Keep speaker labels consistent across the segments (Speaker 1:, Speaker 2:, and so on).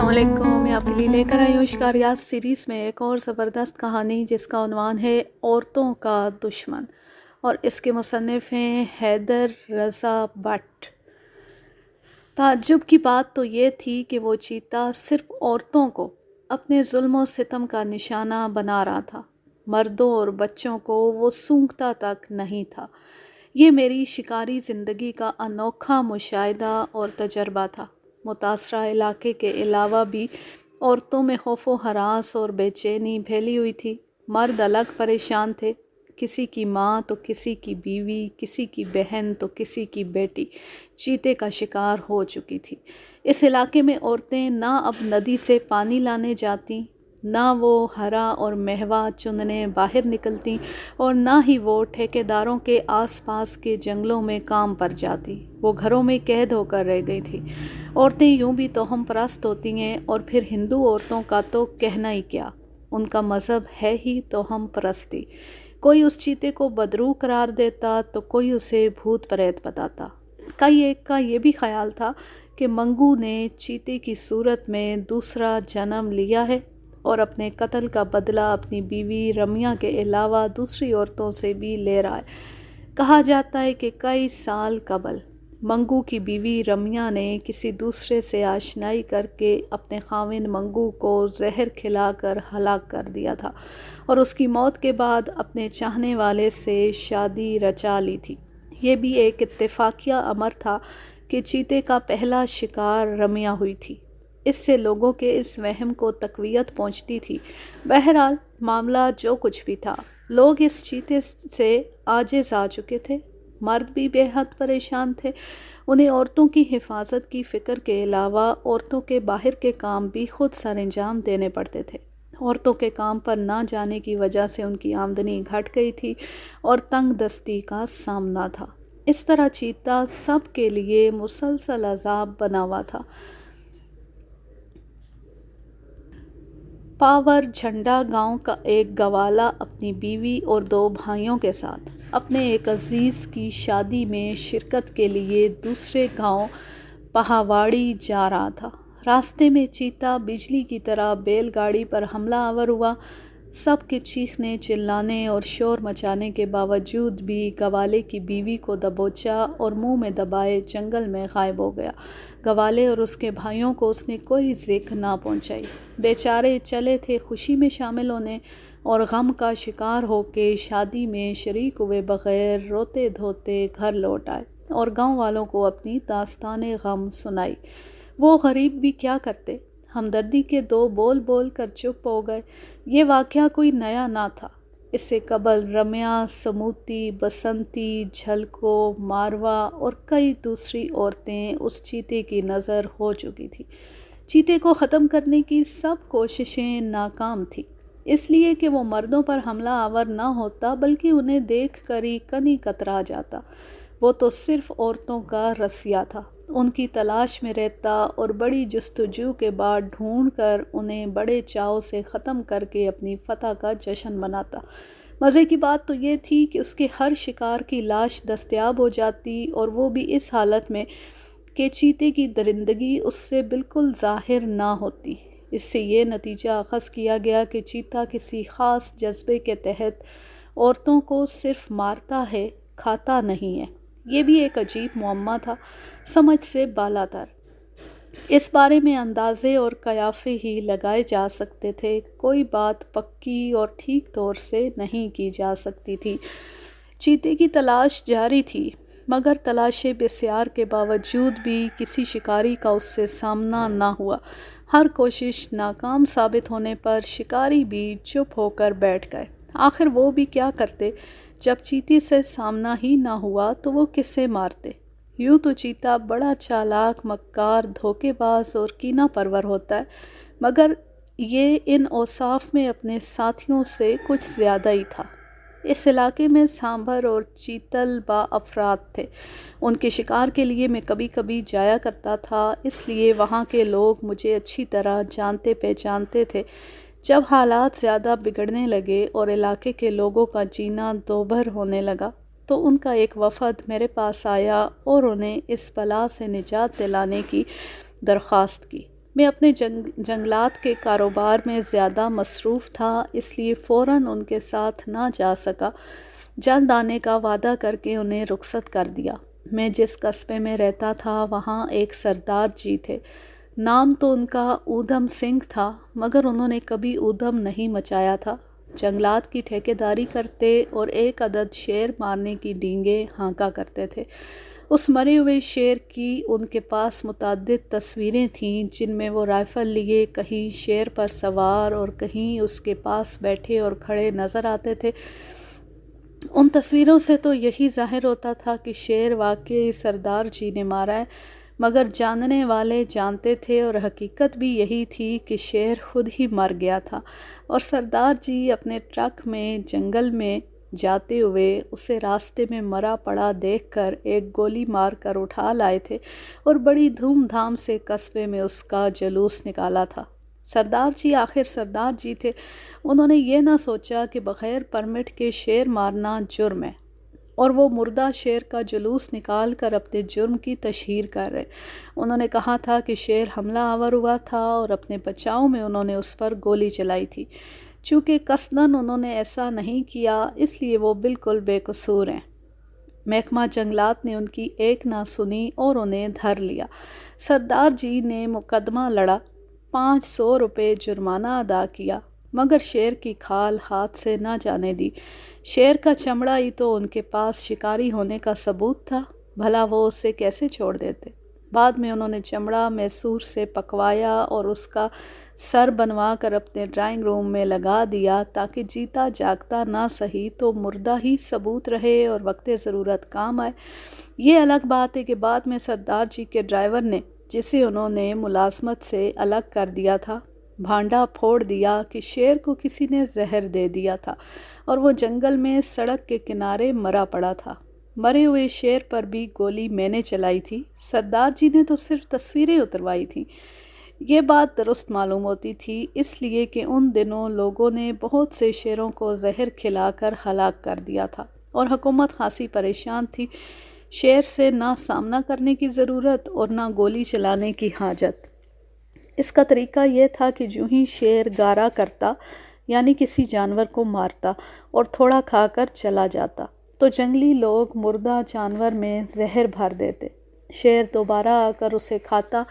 Speaker 1: علیکم، میں آپ کے لیے لے کر آئی ہوں شکاریات سیریز میں ایک اور زبردست کہانی جس کا عنوان ہے عورتوں کا دشمن، اور اس کے مصنف ہیں حیدر رضا بٹ۔ تعجب کی بات تو یہ تھی کہ وہ چیتا صرف عورتوں کو اپنے ظلم و ستم کا نشانہ بنا رہا تھا، مردوں اور بچوں کو وہ سونگھتا تک نہیں تھا۔ یہ میری شکاری زندگی کا انوکھا مشاہدہ اور تجربہ تھا۔ متاثرہ علاقے کے علاوہ بھی عورتوں میں خوف و ہراس اور بے چینی پھیلی ہوئی تھی۔ مرد الگ پریشان تھے، کسی کی ماں تو کسی کی بیوی، کسی کی بہن تو کسی کی بیٹی چیتے کا شکار ہو چکی تھی۔ اس علاقے میں عورتیں نہ اب ندی سے پانی لانے جاتیں، نہ وہ ہرا اور مہوا چننے باہر نکلتیں، اور نہ ہی وہ ٹھیکیداروں کے آس پاس کے جنگلوں میں کام پر جاتی۔ وہ گھروں میں قید ہو کر رہ گئی تھی۔ عورتیں یوں بھی توہم پرست ہوتی ہیں، اور پھر ہندو عورتوں کا تو کہنا ہی کیا، ان کا مذہب ہے ہی توہم پرستی۔ کوئی اس چیتے کو بدروح قرار دیتا تو کوئی اسے بھوت پریت بتاتا۔ کئی ایک کا یہ بھی خیال تھا کہ منگو نے چیتے کی صورت میں دوسرا جنم لیا ہے اور اپنے قتل کا بدلہ اپنی بیوی رمیا کے علاوہ دوسری عورتوں سے بھی لے رہا ہے۔ کہا جاتا ہے کہ کئی سال قبل منگو کی بیوی رمیا نے کسی دوسرے سے آشنائی کر کے اپنے خاوند منگو کو زہر کھلا کر ہلاک کر دیا تھا، اور اس کی موت کے بعد اپنے چاہنے والے سے شادی رچا لی تھی۔ یہ بھی ایک اتفاقیہ امر تھا کہ چیتے کا پہلا شکار رمیا ہوئی تھی۔ اس سے لوگوں کے اس وہم کو تقویت پہنچتی تھی۔ بہرحال معاملہ جو کچھ بھی تھا، لوگ اس چیتے سے عاجز آ چکے تھے۔ مرد بھی بے حد پریشان تھے۔ انہیں عورتوں کی حفاظت کی فکر کے علاوہ عورتوں کے باہر کے کام بھی خود سر انجام دینے پڑتے تھے۔ عورتوں کے کام پر نہ جانے کی وجہ سے ان کی آمدنی گھٹ گئی تھی اور تنگ دستی کا سامنا تھا۔ اس طرح چیتا سب کے لیے مسلسل عذاب بنا ہوا تھا۔ پاور جھنڈا گاؤں کا ایک گوالا اپنی بیوی اور 2 بھائیوں کے ساتھ اپنے ایک عزیز کی شادی میں شرکت کے لیے دوسرے گاؤں پہاواڑی جا رہا تھا۔ راستے میں چیتا بجلی کی طرح بیل گاڑی پر حملہ آور ہوا۔ سب کے چیخنے چلانے اور شور مچانے کے باوجود بھی گوالے کی بیوی کو دبوچا اور منہ میں دبائے جنگل میں غائب ہو گیا۔ گوالے اور اس کے بھائیوں کو اس نے کوئی ذکر نہ پہنچائی۔ بیچارے چلے تھے خوشی میں شامل ہونے، اور غم کا شکار ہو کے شادی میں شریک ہوئے بغیر روتے دھوتے گھر لوٹ آئے اور گاؤں والوں کو اپنی داستان غم سنائی۔ وہ غریب بھی کیا کرتے، ہمدردی کے 2 بول بول کر چپ ہو گئے۔ یہ واقعہ کوئی نیا نہ تھا۔ اس سے قبل رمیا، سموتی، بسنتی، جھلکو، ماروا اور کئی دوسری عورتیں اس چیتے کی نظر ہو چکی تھی۔ چیتے کو ختم کرنے کی سب کوششیں ناکام تھیں، اس لیے کہ وہ مردوں پر حملہ آور نہ ہوتا بلکہ انہیں دیکھ کر ہی کنی کترا جاتا۔ وہ تو صرف عورتوں کا رسیہ تھا، ان کی تلاش میں رہتا اور بڑی جستجو کے بعد ڈھونڈ کر انہیں بڑے چاؤ سے ختم کر کے اپنی فتح کا جشن مناتا۔ مزے کی بات تو یہ تھی کہ اس کے ہر شکار کی لاش دستیاب ہو جاتی، اور وہ بھی اس حالت میں کہ چیتے کی درندگی اس سے بالکل ظاہر نہ ہوتی۔ اس سے یہ نتیجہ اخذ کیا گیا کہ چیتا کسی خاص جذبے کے تحت عورتوں کو صرف مارتا ہے، کھاتا نہیں ہے۔ یہ بھی ایک عجیب معمہ تھا، سمجھ سے بالاتر۔ اس بارے میں اندازے اور قیافے ہی لگائے جا سکتے تھے، کوئی بات پکی اور ٹھیک طور سے نہیں کی جا سکتی تھی۔ چیتے کی تلاش جاری تھی، مگر تلاشیں بسیار کے باوجود بھی کسی شکاری کا اس سے سامنا نہ ہوا۔ ہر کوشش ناکام ثابت ہونے پر شکاری بھی چپ ہو کر بیٹھ گئے۔ آخر وہ بھی کیا کرتے، جب چیتے سے سامنا ہی نہ ہوا تو وہ کسے مارتے۔ یوں تو چیتا بڑا چالاک، مکار، دھوکے باز اور کینہ پرور ہوتا ہے، مگر یہ ان اوصاف میں اپنے ساتھیوں سے کچھ زیادہ ہی تھا۔ اس علاقے میں سانبھر اور چیتل با افراد تھے۔ ان کے شکار کے لیے میں کبھی کبھی جایا کرتا تھا، اس لیے وہاں کے لوگ مجھے اچھی طرح جانتے پہچانتے تھے۔ جب حالات زیادہ بگڑنے لگے اور علاقے کے لوگوں کا جینا دوبھر ہونے لگا تو ان کا ایک وفد میرے پاس آیا اور انہیں اس بلا سے نجات دلانے کی درخواست کی۔ میں اپنے جنگلات کے کاروبار میں زیادہ مصروف تھا، اس لیے فوراً ان کے ساتھ نہ جا سکا۔ جلد آنے کا وعدہ کر کے انہیں رخصت کر دیا۔ میں جس قصبے میں رہتا تھا وہاں ایک سردار جی تھے۔ نام تو ان کا اودھم سنگھ تھا، مگر انہوں نے کبھی اودھم نہیں مچایا تھا۔ جنگلات کی ٹھیکیداری کرتے اور ایک عدد شیر مارنے کی ڈینگیں ہانکا کرتے تھے۔ اس مرے ہوئے شیر کی ان کے پاس متعدد تصویریں تھیں، جن میں وہ رائفل لیے کہیں شیر پر سوار اور کہیں اس کے پاس بیٹھے اور کھڑے نظر آتے تھے۔ ان تصویروں سے تو یہی ظاہر ہوتا تھا کہ شیر واقعی سردار جی نے مارا ہے، مگر جاننے والے جانتے تھے اور حقیقت بھی یہی تھی کہ شیر خود ہی مر گیا تھا، اور سردار جی اپنے ٹرک میں جنگل میں جاتے ہوئے اسے راستے میں مرا پڑا دیکھ کر ایک گولی مار کر اٹھا لائے تھے اور بڑی دھوم دھام سے قصبے میں اس کا جلوس نکالا تھا۔ سردار جی آخر سردار جی تھے، انہوں نے یہ نہ سوچا کہ بغیر پرمٹ کے شیر مارنا جرم ہے، اور وہ مردہ شیر کا جلوس نکال کر اپنے جرم کی تشہیر کر رہے۔ انہوں نے کہا تھا کہ شیر حملہ آور ہوا تھا اور اپنے بچاؤ میں انہوں نے اس پر گولی چلائی تھی۔ چونکہ قصداً انہوں نے ایسا نہیں کیا، اس لیے وہ بالکل بے قصور ہیں۔ محکمہ جنگلات نے ان کی ایک نہ سنی اور انہیں دھر لیا۔ سردار جی نے مقدمہ لڑا، 500 روپے جرمانہ ادا کیا، مگر شیر کی کھال ہاتھ سے نہ جانے دی۔ شیر کا چمڑا ہی تو ان کے پاس شکاری ہونے کا ثبوت تھا، بھلا وہ اسے کیسے چھوڑ دیتے؟ بعد میں انہوں نے چمڑا میسور سے پکوایا اور اس کا سر بنوا کر اپنے ڈرائنگ روم میں لگا دیا، تاکہ جیتا جاگتا نہ سہی تو مردہ ہی ثبوت رہے اور وقت ضرورت کام آئے۔ یہ الگ بات ہے کہ بعد میں سردار جی کے ڈرائیور نے، جسے انہوں نے ملازمت سے الگ کر دیا تھا، بھانڈا پھوڑ دیا کہ شیر کو کسی نے زہر دے دیا تھا اور وہ جنگل میں سڑک کے کنارے مرا پڑا تھا۔ مرے ہوئے شیر پر بھی گولی میں نے چلائی تھی، سردار جی نے تو صرف تصویریں اتروائی تھیں۔ یہ بات درست معلوم ہوتی تھی، اس لیے کہ ان دنوں لوگوں نے بہت سے شیروں کو زہر کھلا کر ہلاک کر دیا تھا، اور حکومت خاصی پریشان تھی۔ شیر سے نہ سامنا کرنے کی ضرورت اور نہ گولی چلانے کی حاجت۔ اس کا طریقہ یہ تھا کہ جو ہی شیر گارا کرتا، یعنی کسی جانور کو مارتا اور تھوڑا کھا کر چلا جاتا، تو جنگلی لوگ مردہ جانور میں زہر بھر دیتے۔ شیر دوبارہ آ کر اسے کھاتا،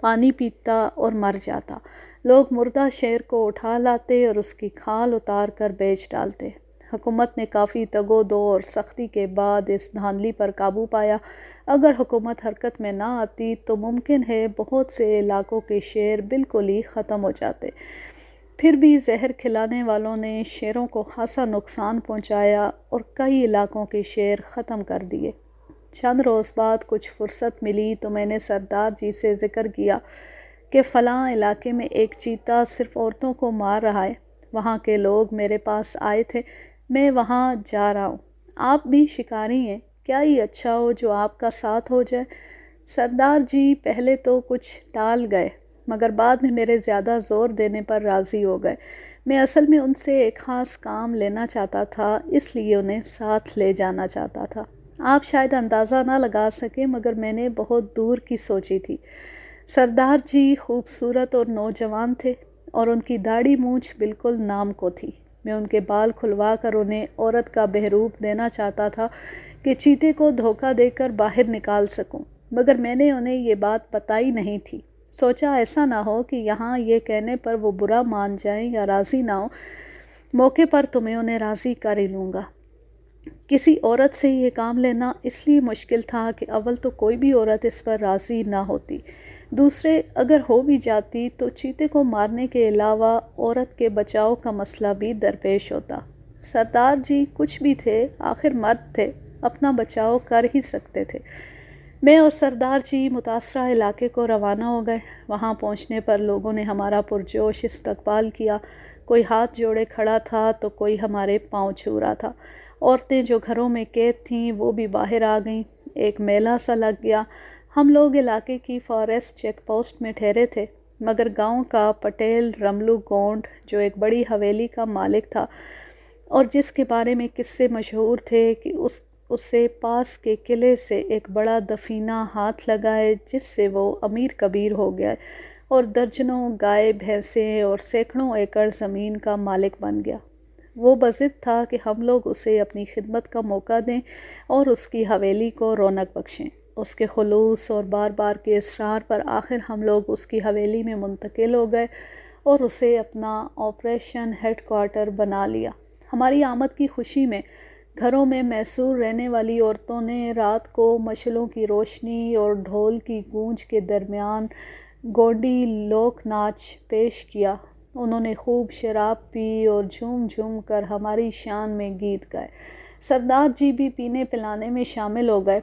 Speaker 1: پانی پیتا اور مر جاتا۔ لوگ مردہ شیر کو اٹھا لاتے اور اس کی کھال اتار کر بیچ ڈالتے۔ حکومت نے کافی تگ و دو اور سختی کے بعد اس دھاندلی پر قابو پایا۔ اگر حکومت حرکت میں نہ آتی تو ممکن ہے بہت سے علاقوں کے شیر بالکل ہی ختم ہو جاتے۔ پھر بھی زہر کھلانے والوں نے شیروں کو خاصا نقصان پہنچایا اور کئی علاقوں کے شیر ختم کر دیے۔ چند روز بعد کچھ فرصت ملی تو میں نے سردار جی سے ذکر کیا کہ فلاں علاقے میں ایک چیتا صرف عورتوں کو مار رہا ہے، وہاں کے لوگ میرے پاس آئے تھے، میں وہاں جا رہا ہوں، آپ بھی شکاری ہیں، کیا ہی اچھا ہو جو آپ کا ساتھ ہو جائے۔ سردار جی پہلے تو کچھ ٹال گئے، مگر بعد میں میرے زیادہ زور دینے پر راضی ہو گئے۔ میں اصل میں ان سے ایک خاص کام لینا چاہتا تھا، اس لیے انہیں ساتھ لے جانا چاہتا تھا۔ آپ شاید اندازہ نہ لگا سکیں، مگر میں نے بہت دور کی سوچی تھی۔ سردار جی خوبصورت اور نوجوان تھے، اور ان کی داڑھی مونچھ بالکل نام کو تھی۔ میں ان کے بال کھلوا کر انہیں عورت کا بہروپ دینا چاہتا تھا کہ چیتے کو دھوکہ دے کر باہر نکال سکوں، مگر میں نے انہیں یہ بات بتائی نہیں تھی۔ سوچا ایسا نہ ہو کہ یہاں یہ کہنے پر وہ برا مان جائیں یا راضی نہ ہو، موقع پر تو میں انہیں راضی کر ہی لوں گا۔ کسی عورت سے یہ کام لینا اس لیے مشکل تھا کہ اول تو کوئی بھی عورت اس پر راضی نہ ہوتی، دوسرے اگر ہو بھی جاتی تو چیتے کو مارنے کے علاوہ عورت کے بچاؤ کا مسئلہ بھی درپیش ہوتا۔ سردار جی کچھ بھی تھے، آخر مرد تھے، اپنا بچاؤ کر ہی سکتے تھے۔ میں اور سردار جی متاثرہ علاقے کو روانہ ہو گئے۔ وہاں پہنچنے پر لوگوں نے ہمارا پرجوش استقبال کیا، کوئی ہاتھ جوڑے کھڑا تھا تو کوئی ہمارے پاؤں چھو رہا تھا۔ عورتیں جو گھروں میں قید تھیں وہ بھی باہر آ گئیں۔ ایک میلہ سا لگ گیا۔ ہم لوگ علاقے کی فارسٹ چیک پوسٹ میں ٹھہرے تھے، مگر گاؤں کا پٹیل رملو گونڈ، جو ایک بڑی حویلی کا مالک تھا اور جس کے بارے میں قصے مشہور تھے کہ اسے پاس کے قلعے سے ایک بڑا دفینہ ہاتھ لگا ہے جس سے وہ امیر کبیر ہو گیا ہے، اور درجنوں گائے بھینسیں اور سینکڑوں ایکڑ زمین کا مالک بن گیا۔ وہ بضد تھا کہ ہم لوگ اسے اپنی خدمت کا موقع دیں اور اس کی حویلی کو رونق بخشیں۔ اس کے خلوص اور بار بار کے اصرار پر آخر ہم لوگ اس کی حویلی میں منتقل ہو گئے اور اسے اپنا آپریشن ہیڈ کوارٹر بنا لیا۔ ہماری آمد کی خوشی میں گھروں میں محصور رہنے والی عورتوں نے رات کو مشعلوں کی روشنی اور ڈھول کی گونج کے درمیان گونڈی لوک ناچ پیش کیا۔ انہوں نے خوب شراب پی اور جھوم جھوم کر ہماری شان میں گیت گائے۔ سردار جی بھی پینے پلانے میں شامل ہو گئے،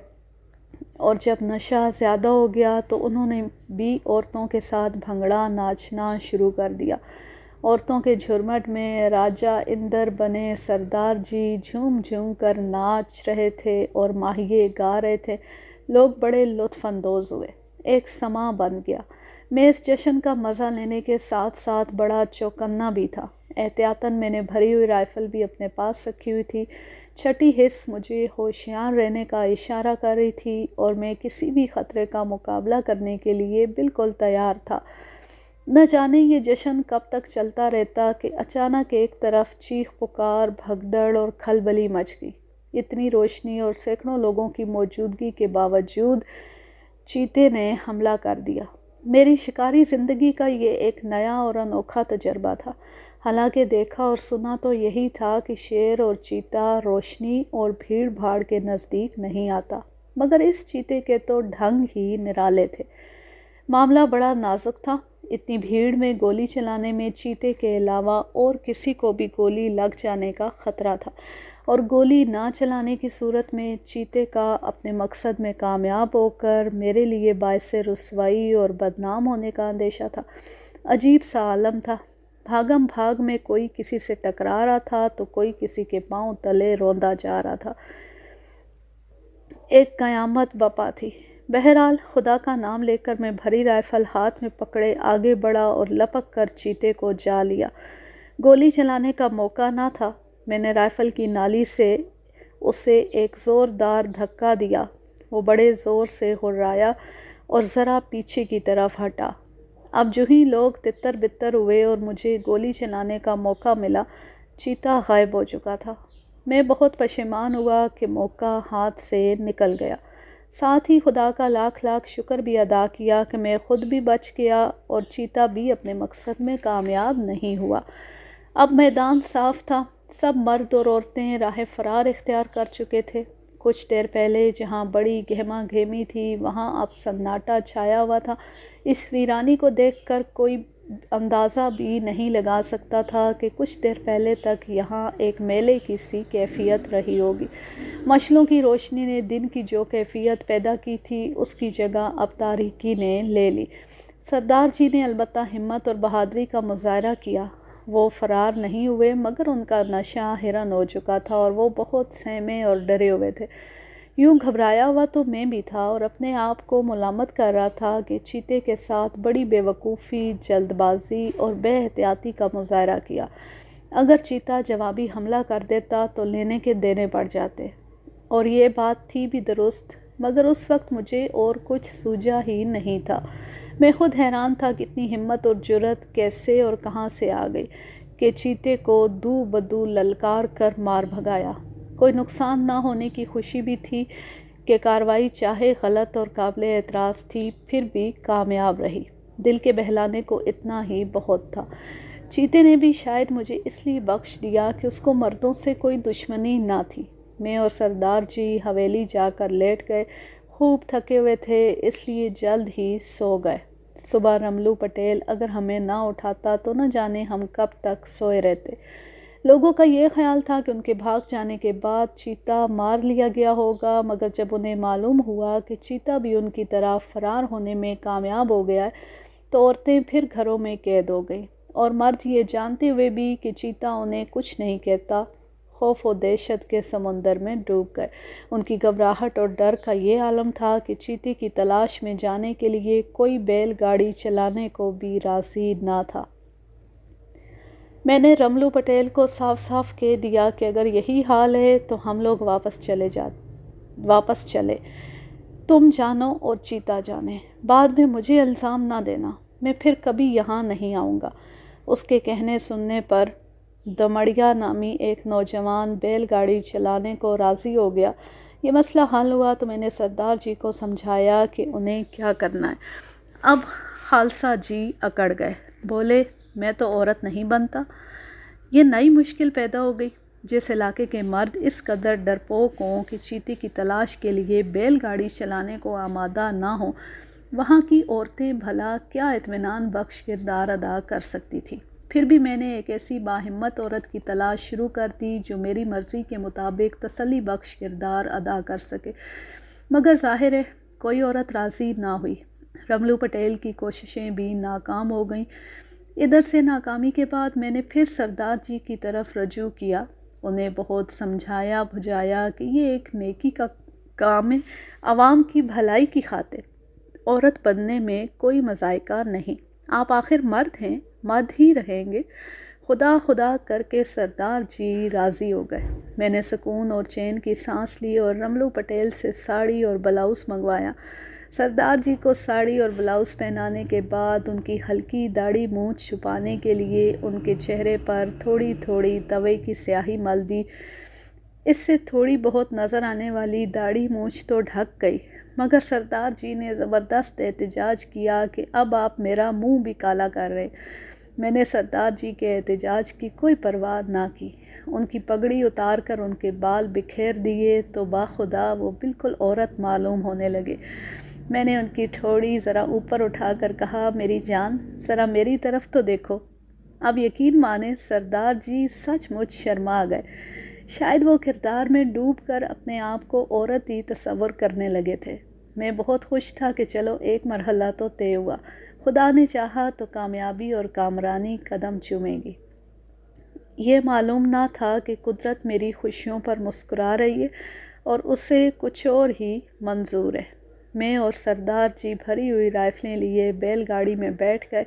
Speaker 1: اور جب نشہ زیادہ ہو گیا تو انہوں نے بھی عورتوں کے ساتھ بھنگڑا ناچنا شروع کر دیا۔ عورتوں کے جھرمٹ میں راجہ اندر بنے سردار جی جھوم جھوم کر ناچ رہے تھے اور ماہیے گا رہے تھے۔ لوگ بڑے لطف اندوز ہوئے۔ ایک سماں بن گیا۔ میں اس جشن کا مزہ لینے کے ساتھ ساتھ بڑا چوکنا بھی تھا۔ احتیاطاً میں نے بھری ہوئی رائفل بھی اپنے پاس رکھی ہوئی تھی۔ چھٹی حس مجھے ہوشیار رہنے کا اشارہ کر رہی تھی اور میں کسی بھی خطرے کا مقابلہ کرنے کے لیے بالکل تیار تھا۔ نہ جانے یہ جشن کب تک چلتا رہتا کہ اچانک ایک طرف چیخ پکار، بھگدڑ اور کھلبلی مچ گئی۔ اتنی روشنی اور سینکڑوں لوگوں کی موجودگی کے باوجود چیتے نے حملہ کر دیا۔ میری شکاری زندگی کا یہ ایک نیا اور انوکھا تجربہ تھا۔ حالانکہ دیکھا اور سنا تو یہی تھا کہ شیر اور چیتا روشنی اور بھیڑ بھاڑ کے نزدیک نہیں آتا، مگر اس چیتے کے تو ڈھنگ ہی نرالے تھے۔ معاملہ بڑا نازک تھا۔ اتنی بھیڑ میں گولی چلانے میں چیتے کے علاوہ اور کسی کو بھی گولی لگ جانے کا خطرہ تھا، اور گولی نہ چلانے کی صورت میں چیتے کا اپنے مقصد میں کامیاب ہو کر میرے لیے باعث رسوائی اور بدنام ہونے کا اندیشہ تھا۔ عجیب سا عالم تھا۔ بھاگم بھاگ میں کوئی کسی سے ٹکرا رہا تھا تو کوئی کسی کے پاؤں تلے روندا جا رہا تھا۔ ایک قیامت بپا تھی۔ بہرحال خدا کا نام لے کر میں بھری رائفل ہاتھ میں پکڑے آگے بڑھا اور لپک کر چیتے کو جا لیا۔ گولی چلانے کا موقع نہ تھا۔ میں نے رائفل کی نالی سے اسے ایک زوردار دھکا دیا۔ وہ بڑے زور سے ہررایا اور ذرا پیچھے کی طرف ہٹا۔ اب جو ہی لوگ تتر بتر ہوئے اور مجھے گولی چلانے کا موقع ملا، چیتا غائب ہو چکا تھا۔ میں بہت پشیمان ہوا کہ موقع ہاتھ سے نکل گیا۔ ساتھ ہی خدا کا لاکھ لاکھ شکر بھی ادا کیا کہ میں خود بھی بچ گیا اور چیتا بھی اپنے مقصد میں کامیاب نہیں ہوا۔ اب میدان صاف تھا۔ سب مرد اور عورتیں راہ فرار اختیار کر چکے تھے۔ کچھ دیر پہلے جہاں بڑی گہما گہمی تھی وہاں اب سناٹا چھایا ہوا تھا۔ اس ویرانی کو دیکھ کر کوئی اندازہ بھی نہیں لگا سکتا تھا کہ کچھ دیر پہلے تک یہاں ایک میلے کی سی کیفیت رہی ہوگی۔ مشعلوں کی روشنی نے دن کی جو کیفیت پیدا کی تھی اس کی جگہ اب تاریکی نے لے لی۔ سردار جی نے البتہ ہمت اور بہادری کا مظاہرہ کیا۔ وہ فرار نہیں ہوئے، مگر ان کا نشہ حیران ہو چکا تھا اور وہ بہت سہمے اور ڈرے ہوئے تھے۔ یوں گھبرایا ہوا تو میں بھی تھا اور اپنے آپ کو ملامت کر رہا تھا کہ چیتے کے ساتھ بڑی بے وقوفی، جلد بازی اور بے احتیاطی کا مظاہرہ کیا۔ اگر چیتا جوابی حملہ کر دیتا تو لینے کے دینے پڑ جاتے، اور یہ بات تھی بھی درست، مگر اس وقت مجھے اور کچھ سوجا ہی نہیں تھا۔ میں خود حیران تھا کہ اتنی ہمت اور جرأت کیسے اور کہاں سے آ گئی کہ چیتے کو دو بدو للکار کر مار بھگایا۔ کوئی نقصان نہ ہونے کی خوشی بھی تھی کہ کارروائی چاہے غلط اور قابل اعتراض تھی پھر بھی کامیاب رہی۔ دل کے بہلانے کو اتنا ہی بہت تھا۔ چیتے نے بھی شاید مجھے اس لیے بخش دیا کہ اس کو مردوں سے کوئی دشمنی نہ تھی۔ میں اور سردار جی حویلی جا کر لیٹ گئے۔ خوب تھکے ہوئے تھے، اس لیے جلد ہی سو گئے۔ صبح رملو پٹیل اگر ہمیں نہ اٹھاتا تو نہ جانے ہم کب تک سوئے رہتے۔ لوگوں کا یہ خیال تھا کہ ان کے بھاگ جانے کے بعد چیتا مار لیا گیا ہوگا، مگر جب انہیں معلوم ہوا کہ چیتا بھی ان کی طرح فرار ہونے میں کامیاب ہو گیا تو عورتیں پھر گھروں میں قید ہو گئیں، اور مرد یہ جانتے ہوئے بھی کہ چیتا انہیں کچھ نہیں کہتا، خوف و دہشت کے سمندر میں ڈوب گئے۔ ان کی گھبراہٹ اور ڈر کا یہ عالم تھا کہ چیتے کی تلاش میں جانے کے لیے کوئی بیل گاڑی چلانے کو بھی راضی نہ تھا۔ میں نے رملو پٹیل کو صاف صاف کہہ دیا کہ اگر یہی حال ہے تو ہم لوگ واپس چلے۔ تم جانو اور چیتا جانے، بعد میں مجھے الزام نہ دینا۔ میں پھر کبھی یہاں نہیں آؤں گا۔ اس کے کہنے سننے پر دمڑیا نامی ایک نوجوان بیل گاڑی چلانے کو راضی ہو گیا۔ یہ مسئلہ حل ہوا تو میں نے سردار جی کو سمجھایا کہ انہیں کیا کرنا ہے۔ اب خالصہ جی اکڑ گئے، بولے میں تو عورت نہیں بنتا۔ یہ نئی مشکل پیدا ہو گئی۔ جس علاقے کے مرد اس قدر ڈرپوک ہوں کہ چیتے کی تلاش کے لیے بیل گاڑی چلانے کو آمادہ نہ ہوں، وہاں کی عورتیں بھلا کیا اطمینان بخش کردار ادا کر سکتی تھیں؟ پھر بھی میں نے ایک ایسی باہمت عورت کی تلاش شروع کر دی جو میری مرضی کے مطابق تسلی بخش کردار ادا کر سکے، مگر ظاہر ہے کوئی عورت راضی نہ ہوئی۔ رملو پٹیل کی کوششیں بھی ناکام ہو گئیں۔ ادھر سے ناکامی کے بعد میں نے پھر سردار جی کی طرف رجوع کیا، انہیں بہت سمجھایا بجھایا کہ یہ ایک نیکی کا کام ہے، عوام کی بھلائی کی خاطر عورت بننے میں کوئی مذائقہ نہیں، آپ آخر مرد ہیں، مرد ہی رہیں گے۔ خدا خدا کر کے سردار جی راضی ہو گئے۔ میں نے سکون اور چین کی سانس لی اور رملو پٹیل سے ساڑی اور بلاؤز منگوایا۔ سردار جی کو ساڑی اور بلاؤز پہنانے کے بعد ان کی ہلکی داڑھی مونچھ چھپانے کے لیے ان کے چہرے پر تھوڑی تھوڑی توے کی سیاہی مل دی۔ اس سے تھوڑی بہت نظر آنے والی داڑھی مونچھ تو ڈھک گئی، مگر سردار جی نے زبردست احتجاج کیا کہ اب آپ میرا منہ بھی کالا کر رہے۔ میں نے سردار جی کے احتجاج کی کوئی پرواہ نہ کی، ان کی پگڑی اتار کر ان کے بال بکھیر دیے تو باخدا وہ بالکل عورت معلوم ہونے لگے۔ میں نے ان کی ٹھوڑی ذرا اوپر اٹھا کر کہا، میری جان ذرا میری طرف تو دیکھو۔ اب یقین مانیں سردار جی سچ مچ شرما گئے، شاید وہ کردار میں ڈوب کر اپنے آپ کو عورت ہی تصور کرنے لگے تھے۔ میں بہت خوش تھا کہ چلو ایک مرحلہ تو طے ہوا، خدا نے چاہا تو کامیابی اور کامرانی قدم چومے گی۔ یہ معلوم نہ تھا کہ قدرت میری خوشیوں پر مسکرا رہی ہے اور اسے کچھ اور ہی منظور ہے۔ میں اور سردار جی بھری ہوئی رائفلیں لیے بیل گاڑی میں بیٹھ گئے۔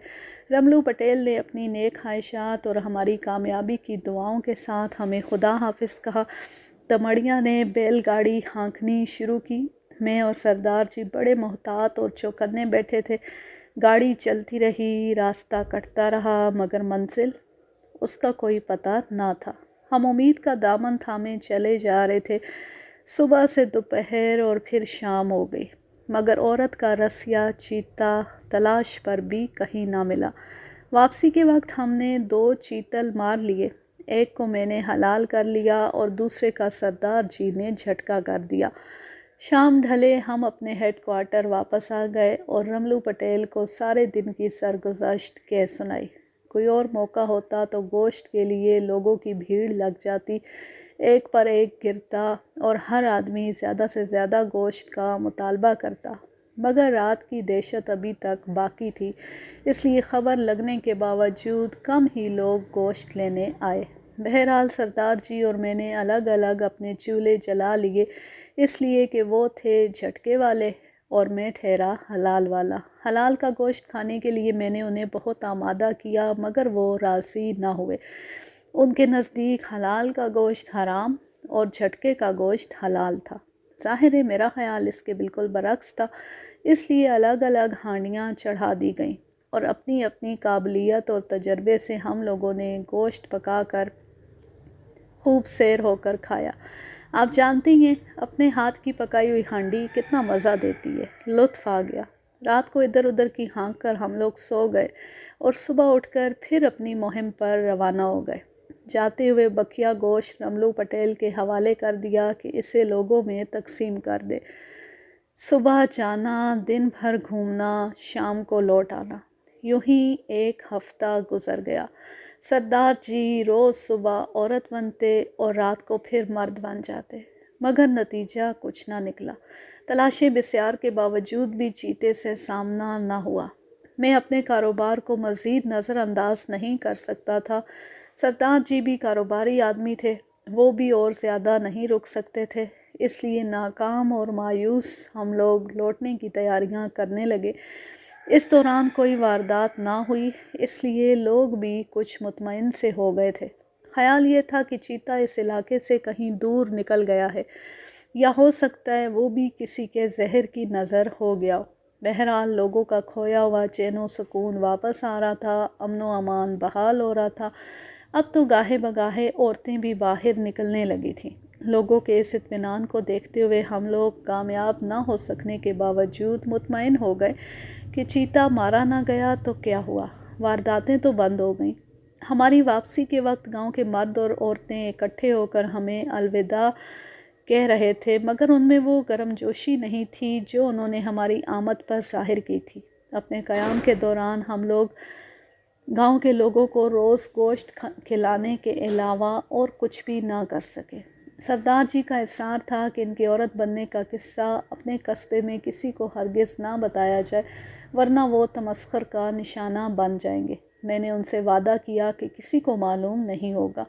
Speaker 1: رملو پٹیل نے اپنی نیک خواہشات اور ہماری کامیابی کی دعاؤں کے ساتھ ہمیں خدا حافظ کہا۔ دمڑیا نے بیل گاڑی ہانکنی شروع کی۔ میں اور سردار جی بڑے محتاط اور چوکنے بیٹھے تھے۔ گاڑی چلتی رہی، راستہ کٹتا رہا، مگر منزل اس کا کوئی پتہ نہ تھا۔ ہم امید کا دامن تھامے چلے جا رہے تھے۔ صبح سے دوپہر اور پھر شام ہو گئی، مگر عورت کا رس یا چیتا تلاش پر بھی کہیں نہ ملا۔ واپسی کے وقت ہم نے 2 چیتل مار لیے، ایک کو میں نے حلال کر لیا اور دوسرے کا سردار جی نے جھٹکا کر دیا۔ شام ڈھلے ہم اپنے ہیڈ کوارٹر واپس آ گئے اور رملو پٹیل کو سارے دن کی سرگزشت کہہ سنائی۔ کوئی اور موقع ہوتا تو گوشت کے لیے لوگوں کی بھیڑ لگ جاتی، ایک پر ایک گرتا اور ہر آدمی زیادہ سے زیادہ گوشت کا مطالبہ کرتا، مگر رات کی دہشت ابھی تک باقی تھی، اس لیے خبر لگنے کے باوجود کم ہی لوگ گوشت لینے آئے۔ بہرحال سردار جی اور میں نے الگ الگ اپنے چولہے جلا لیے، اس لیے کہ وہ تھے جھٹکے والے اور میں ٹھہرا حلال والا۔ حلال کا گوشت کھانے کے لیے میں نے انہیں بہت آمادہ کیا، مگر وہ راضی نہ ہوئے۔ ان کے نزدیک حلال کا گوشت حرام اور جھٹکے کا گوشت حلال تھا۔ ظاہر ہے میرا خیال اس کے بالکل برعکس تھا، اس لیے الگ الگ ہانڈیاں چڑھا دی گئیں اور اپنی اپنی قابلیت اور تجربے سے ہم لوگوں نے گوشت پکا کر خوب سیر ہو کر کھایا۔ آپ جانتی ہیں اپنے ہاتھ کی پکائی ہوئی ہانڈی کتنا مزہ دیتی ہے، لطف آ گیا۔ رات کو ادھر ادھر کی ہانک کر ہم لوگ سو گئے اور صبح اٹھ کر پھر اپنی مہم پر روانہ ہو گئے۔ جاتے ہوئے بقیہ گوشت رملو پٹیل کے حوالے کر دیا کہ اسے لوگوں میں تقسیم کر دے۔ صبح جانا، دن بھر گھومنا، شام کو لوٹ آنا، یوں ہی ایک ہفتہ گزر گیا۔ سردار جی روز صبح عورت بنتے اور رات کو پھر مرد بن جاتے، مگر نتیجہ کچھ نہ نکلا۔ تلاشیں بسیار کے باوجود بھی چیتے سے سامنا نہ ہوا۔ میں اپنے کاروبار کو مزید نظر انداز نہیں کر سکتا تھا۔ سردار جی بھی کاروباری آدمی تھے، وہ بھی اور زیادہ نہیں رک سکتے تھے، اس لیے ناکام اور مایوس ہم لوگ لوٹنے کی تیاریاں کرنے لگے۔ اس دوران کوئی واردات نہ ہوئی، اس لیے لوگ بھی کچھ مطمئن سے ہو گئے تھے۔ خیال یہ تھا کہ چیتا اس علاقے سے کہیں دور نکل گیا ہے، یا ہو سکتا ہے وہ بھی کسی کے زہر کی نظر ہو گیا ہو۔ بہرحال لوگوں کا کھویا ہوا چین و سکون واپس آ رہا تھا، امن و امان بحال ہو رہا تھا۔ اب تو گاہے بگاہے عورتیں بھی باہر نکلنے لگی تھیں۔ لوگوں کے اس اطمینان کو دیکھتے ہوئے ہم لوگ کامیاب نہ ہو سکنے کے باوجود مطمئن ہو گئے کہ چیتا مارا نہ گیا تو کیا ہوا، وارداتیں تو بند ہو گئیں۔ ہماری واپسی کے وقت گاؤں کے مرد اور عورتیں اکٹھے ہو کر ہمیں الوداع کہہ رہے تھے، مگر ان میں وہ گرم جوشی نہیں تھی جو انہوں نے ہماری آمد پر ظاہر کی تھی۔ اپنے قیام کے دوران ہم لوگ گاؤں کے لوگوں کو روز گوشت کھلانے کے علاوہ اور کچھ بھی نہ کر سکے۔ سردار جی کا اصرار تھا کہ ان کی عورت بننے کا قصہ اپنے قصبے میں کسی کو ہرگز نہ بتایا جائے، ورنہ وہ تمسخر کا نشانہ بن جائیں گے۔ میں نے ان سے وعدہ کیا کہ کسی کو معلوم نہیں ہوگا۔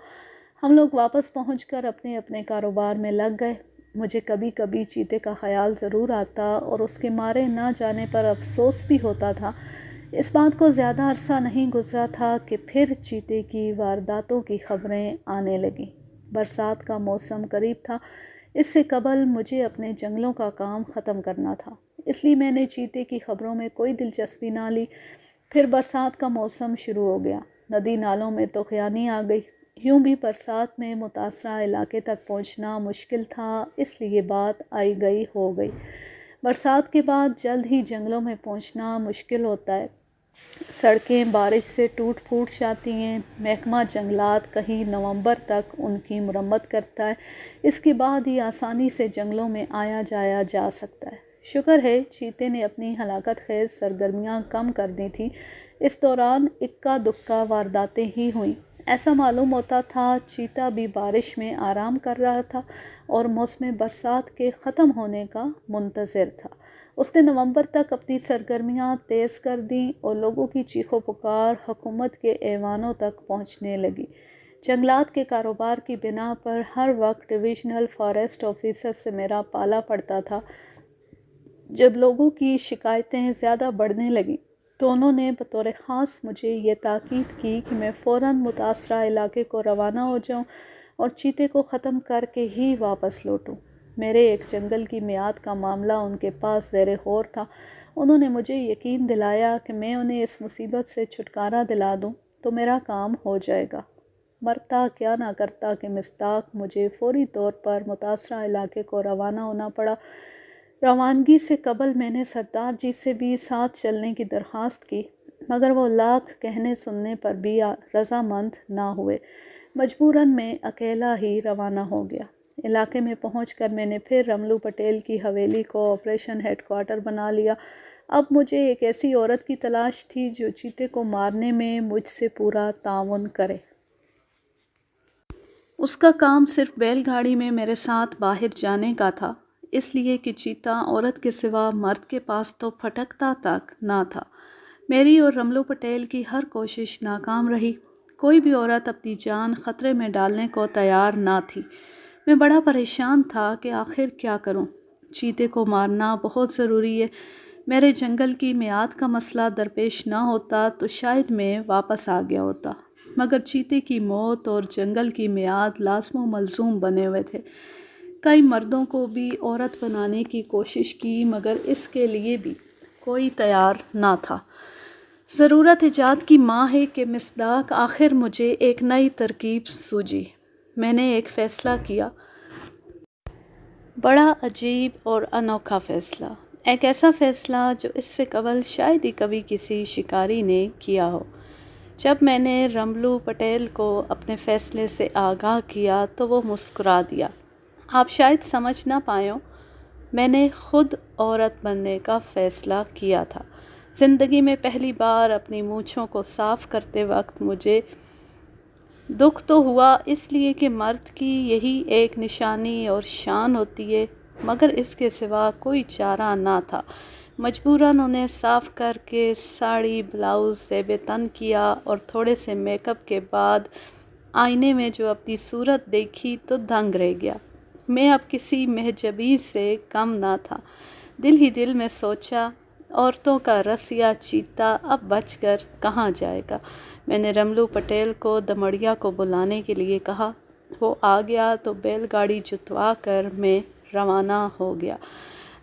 Speaker 1: ہم لوگ واپس پہنچ کر اپنے اپنے کاروبار میں لگ گئے۔ مجھے کبھی کبھی چیتے کا خیال ضرور آتا اور اس کے مارے نہ جانے پر افسوس بھی ہوتا تھا۔ اس بات کو زیادہ عرصہ نہیں گزرا تھا کہ پھر چیتے کی وارداتوں کی خبریں آنے لگیں۔ برسات کا موسم قریب تھا۔ اس سے قبل مجھے اپنے جنگلوں کا کام ختم کرنا تھا، اس لیے میں نے چیتے کی خبروں میں کوئی دلچسپی نہ لی۔ پھر برسات کا موسم شروع ہو گیا۔ ندی نالوں میں طوفانی آ گئی۔ یوں بھی برسات میں متاثرہ علاقے تک پہنچنا مشکل تھا، اس لیے بات آئی گئی ہو گئی۔ برسات کے بعد جلد ہی جنگلوں میں پہنچنا مشکل ہوتا ہے۔ سڑکیں بارش سے ٹوٹ پھوٹ جاتی ہیں۔ محکمہ جنگلات کہیں نومبر تک ان کی مرمت کرتا ہے۔ اس کے بعد ہی آسانی سے جنگلوں میں آیا جایا جا سکتا ہے۔ شکر ہے چیتے نے اپنی ہلاکت خیز سرگرمیاں کم کر دی تھیں۔ اس دوران اکا دکا وارداتیں ہی ہوئیں۔ ایسا معلوم ہوتا تھا چیتا بھی بارش میں آرام کر رہا تھا اور موسم برسات کے ختم ہونے کا منتظر تھا۔ اس نے نومبر تک اپنی سرگرمیاں تیز کر دیں اور لوگوں کی چیخ و پکار حکومت کے ایوانوں تک پہنچنے لگی۔ جنگلات کے کاروبار کی بنا پر ہر وقت ڈویژنل فارسٹ آفیسر سے میرا پالا پڑتا تھا۔ جب لوگوں کی شکایتیں زیادہ بڑھنے لگیں تو انہوں نے بطور خاص مجھے یہ تاکید کی کہ میں فوراً متاثرہ علاقے کو روانہ ہو جاؤں اور چیتے کو ختم کر کے ہی واپس لوٹوں۔ میرے ایک جنگل کی میعاد کا معاملہ ان کے پاس زیر غور تھا۔ انہوں نے مجھے یقین دلایا کہ میں انہیں اس مصیبت سے چھٹکارا دلا دوں تو میرا کام ہو جائے گا۔ مرتا کیا نہ کرتا کہ مصداق مجھے فوری طور پر متاثرہ علاقے کو روانہ ہونا پڑا۔ روانگی سے قبل میں نے سردار جی سے بھی ساتھ چلنے کی درخواست کی، مگر وہ لاکھ کہنے سننے پر بھی رضامند نہ ہوئے۔ مجبوراً میں اکیلا ہی روانہ ہو گیا۔ علاقے میں پہنچ کر میں نے پھر رملو پٹیل کی حویلی کو آپریشن ہیڈ کوارٹر بنا لیا۔ اب مجھے ایک ایسی عورت کی تلاش تھی جو چیتے کو مارنے میں مجھ سے پورا تعاون کرے۔ اس کا کام صرف بیل گاڑی میں میرے ساتھ باہر جانے کا تھا، اس لیے کہ چیتا عورت کے سوا مرد کے پاس تو پھٹکتا تک نہ تھا۔ میری اور رملو پٹیل کی ہر کوشش ناکام رہی۔ کوئی بھی عورت اپنی جان خطرے میں ڈالنے کو تیار نہ تھی۔ میں بڑا پریشان تھا کہ آخر کیا کروں۔ چیتے کو مارنا بہت ضروری ہے۔ میرے جنگل کی میعاد کا مسئلہ درپیش نہ ہوتا تو شاید میں واپس آ گیا ہوتا، مگر چیتے کی موت اور جنگل کی میعاد لازم و ملزوم بنے ہوئے تھے۔ کئی مردوں کو بھی عورت بنانے کی کوشش کی، مگر اس کے لیے بھی کوئی تیار نہ تھا۔ ضرورت ایجاد کی ماں ہے کہ مصداق آخر مجھے ایک نئی ترکیب سوجی۔ میں نے ایک فیصلہ کیا، بڑا عجیب اور انوکھا فیصلہ، ایک ایسا فیصلہ جو اس سے قبل شاید ہی کبھی کسی شکاری نے کیا ہو۔ جب میں نے رملو پٹیل کو اپنے فیصلے سے آگاہ کیا تو وہ مسکرا دیا۔ آپ شاید سمجھ نہ پائے ہوں، میں نے خود عورت بننے کا فیصلہ کیا تھا۔ زندگی میں پہلی بار اپنی مونچھوں کو صاف کرتے وقت مجھے دکھ تو ہوا، اس لیے کہ مرد کی یہی ایک نشانی اور شان ہوتی ہے، مگر اس کے سوا کوئی چارہ نہ تھا۔ مجبوراً انہیں صاف کر کے ساڑی بلاؤز زیب تن کیا اور تھوڑے سے میک اپ کے بعد آئینے میں جو اپنی صورت دیکھی تو دنگ رہ گیا۔ میں اب کسی مہجبی سے کم نہ تھا۔ دل ہی دل میں سوچا، عورتوں کا رسیا چیتا اب بچ کر کہاں جائے گا۔ میں نے رملو پٹیل کو دمڑیا کو بلانے کے لیے کہا۔ وہ آ گیا تو بیل گاڑی جتوا کر میں روانہ ہو گیا۔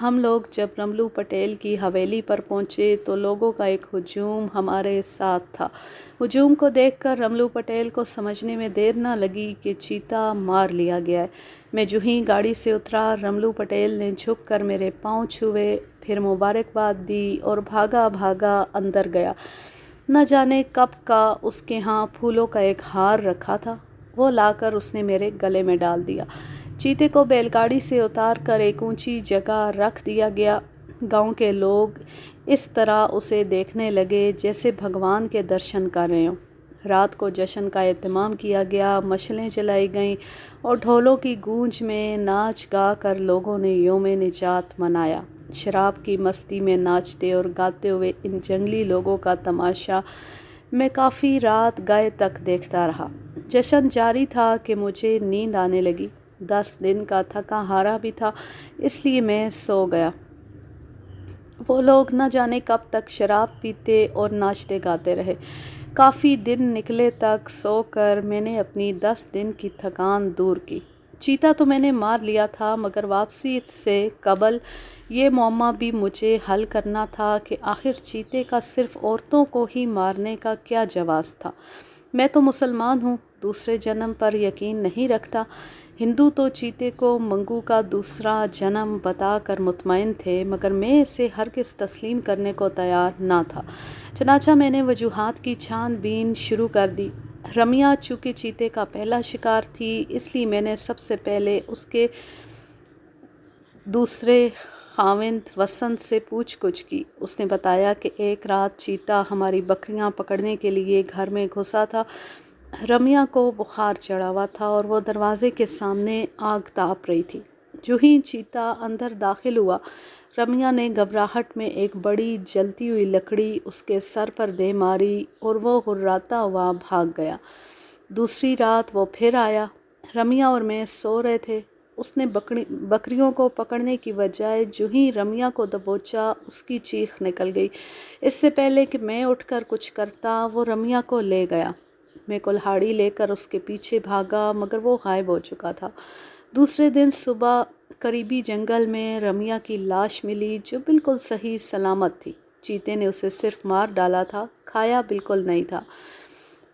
Speaker 1: ہم لوگ جب رملو پٹیل کی حویلی پر پہنچے تو لوگوں کا ایک ہجوم ہمارے ساتھ تھا۔ ہجوم کو دیکھ کر رملو پٹیل کو سمجھنے میں دیر نہ لگی کہ چیتا مار لیا گیا ہے۔ میں جو ہی گاڑی سے اترا، رملو پٹیل نے جھک کر میرے پاؤں چھوئے، پھر مبارکباد دی اور بھاگا بھاگا اندر گیا۔ نہ جانے کب کا اس کے ہاں پھولوں کا ایک ہار رکھا تھا، وہ لا کر اس نے میرے گلے میں ڈال دیا۔ چیتے کو بیل گاڑی سے اتار کر ایک اونچی جگہ رکھ دیا گیا۔ گاؤں کے لوگ اس طرح اسے دیکھنے لگے جیسے بھگوان کے درشن کر رہے ہوں۔ رات کو جشن کا اہتمام کیا گیا، مشعلیں جلائی گئیں اور ڈھولوں کی گونج میں ناچ گا کر لوگوں نے یوم نجات منایا۔ شراب کی مستی میں ناچتے اور گاتے ہوئے ان جنگلی لوگوں کا تماشا میں کافی رات گئے تک دیکھتا رہا۔ جشن جاری تھا کہ مجھے نیند آنے لگی۔ 10 دن کا تھکا ہارا بھی تھا، اس لیے میں سو گیا۔ وہ لوگ نہ جانے کب تک شراب پیتے اور ناچتے گاتے رہے۔ کافی دن نکلے تک سو کر میں نے اپنی 10 دن کی تھکان دور کی۔ چیتا تو میں نے مار لیا تھا، مگر واپسی سے قبل یہ معمہ بھی مجھے حل کرنا تھا کہ آخر چیتے کا صرف عورتوں کو ہی مارنے کا کیا جواز تھا۔ میں تو مسلمان ہوں، دوسرے جنم پر یقین نہیں رکھتا۔ ہندو تو چیتے کو منگو کا دوسرا جنم بتا کر مطمئن تھے، مگر میں اسے ہرگز تسلیم کرنے کو تیار نہ تھا۔ چنانچہ میں نے وجوہات کی چھان بین شروع کر دی۔ رمیا چونکہ چیتے کا پہلا شکار تھی، اس لیے میں نے سب سے پہلے اس کے دوسرے خاوند وسنت سے پوچھ گچھ کی۔ اس نے بتایا کہ ایک رات چیتا ہماری بکریاں پکڑنے کے لیے گھر میں گھسا تھا۔ رمیا کو بخار چڑھا ہوا تھا اور وہ دروازے کے سامنے آگ تاپ رہی تھی۔ جو ہی چیتا اندر داخل ہوا، رمیا نے گھبراہٹ میں ایک بڑی جلتی ہوئی لکڑی اس کے سر پر دے ماری اور وہ ہراتا ہوا بھاگ گیا۔ دوسری رات وہ پھر آیا۔ رمیا اور میں سو رہے تھے۔ اس نے بکریوں کو پکڑنے کی بجائے جو ہی رمیا کو دبوچا، اس کی چیخ نکل گئی۔ اس سے پہلے کہ میں اٹھ کر کچھ کرتا، وہ رمیا کو لے گیا۔ میں کلہاڑی لے کر اس کے پیچھے بھاگا، مگر وہ غائب ہو چکا تھا۔ دوسرے دن صبح قریبی جنگل میں رمیا کی لاش ملی، جو بالکل صحیح سلامت تھی۔ چیتے نے اسے صرف مار ڈالا تھا، کھایا بالکل نہیں تھا۔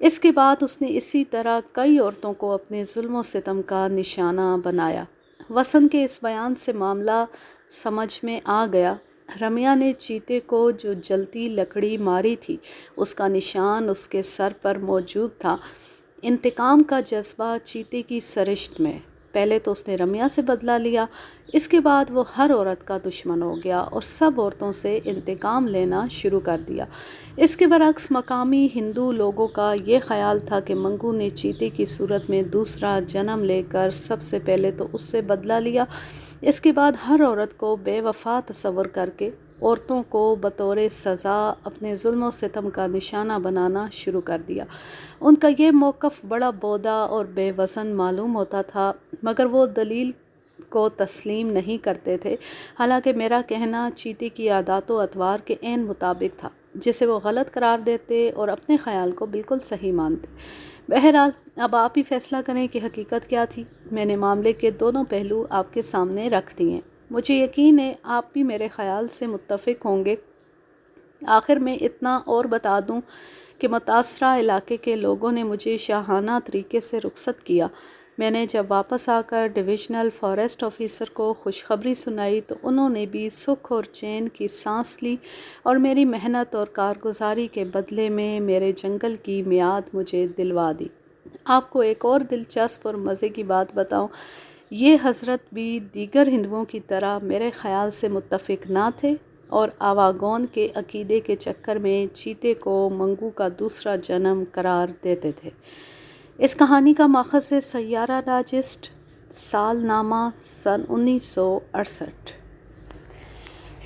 Speaker 1: اس کے بعد اس نے اسی طرح کئی عورتوں کو اپنے ظلم و ستم کا نشانہ بنایا۔ وسنت کے اس بیان سے معاملہ سمجھ میں آ گیا۔ رمیا نے چیتے کو جو جلتی لکڑی ماری تھی، اس کا نشان اس کے سر پر موجود تھا۔ انتقام کا جذبہ چیتے کی سرشت میں۔ پہلے تو اس نے رمیا سے بدلہ لیا، اس کے بعد وہ ہر عورت کا دشمن ہو گیا اور سب عورتوں سے انتقام لینا شروع کر دیا۔ اس کے برعکس مقامی ہندو لوگوں کا یہ خیال تھا کہ منگو نے چیتے کی صورت میں دوسرا جنم لے کر سب سے پہلے تو اس سے بدلہ لیا، اس کے بعد ہر عورت کو بے وفا تصور کر کے عورتوں کو بطور سزا اپنے ظلم و ستم کا نشانہ بنانا شروع کر دیا۔ ان کا یہ موقف بڑا بودا اور بے وزن معلوم ہوتا تھا، مگر وہ دلیل کو تسلیم نہیں کرتے تھے، حالانکہ میرا کہنا چیتے کی عادات و اطوار کے عین مطابق تھا، جسے وہ غلط قرار دیتے اور اپنے خیال کو بالکل صحیح مانتے۔ بہرحال اب آپ ہی فیصلہ کریں کہ حقیقت کیا تھی۔ میں نے معاملے کے دونوں پہلو آپ کے سامنے رکھ دیے ہیں۔ مجھے یقین ہے آپ بھی میرے خیال سے متفق ہوں گے۔ آخر میں اتنا اور بتا دوں کہ متاثرہ علاقے کے لوگوں نے مجھے شاہانہ طریقے سے رخصت کیا۔ میں نے جب واپس آ کر ڈویژنل فارسٹ آفیسر کو خوشخبری سنائی تو انہوں نے بھی سکھ اور چین کی سانس لی اور میری محنت اور کارگزاری کے بدلے میں میرے جنگل کی میعاد مجھے دلوا دی۔ آپ کو ایک اور دلچسپ اور مزے کی بات بتاؤں، یہ حضرت بھی دیگر ہندوؤں کی طرح میرے خیال سے متفق نہ تھے اور آواگون کے عقیدے کے چکر میں چیتے کو منگو کا دوسرا جنم قرار دیتے تھے۔ اس کہانی کا ماخذ ہے سیارہ ڈائجسٹ، سال نامہ سن 1968۔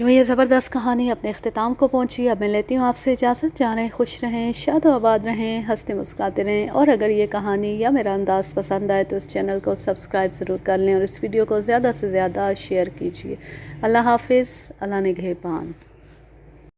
Speaker 1: یہ زبردست کہانی اپنے اختتام کو پہنچی۔ اب میں لیتی ہوں آپ سے اجازت۔ جانے خوش رہیں، شاد و آباد رہیں، ہنستے مسکراتے رہیں، اور اگر یہ کہانی یا میرا انداز پسند آئے تو اس چینل کو سبسکرائب ضرور کر لیں اور اس ویڈیو کو زیادہ سے زیادہ شیئر کیجیے۔ اللہ حافظ، اللہ نگہبان۔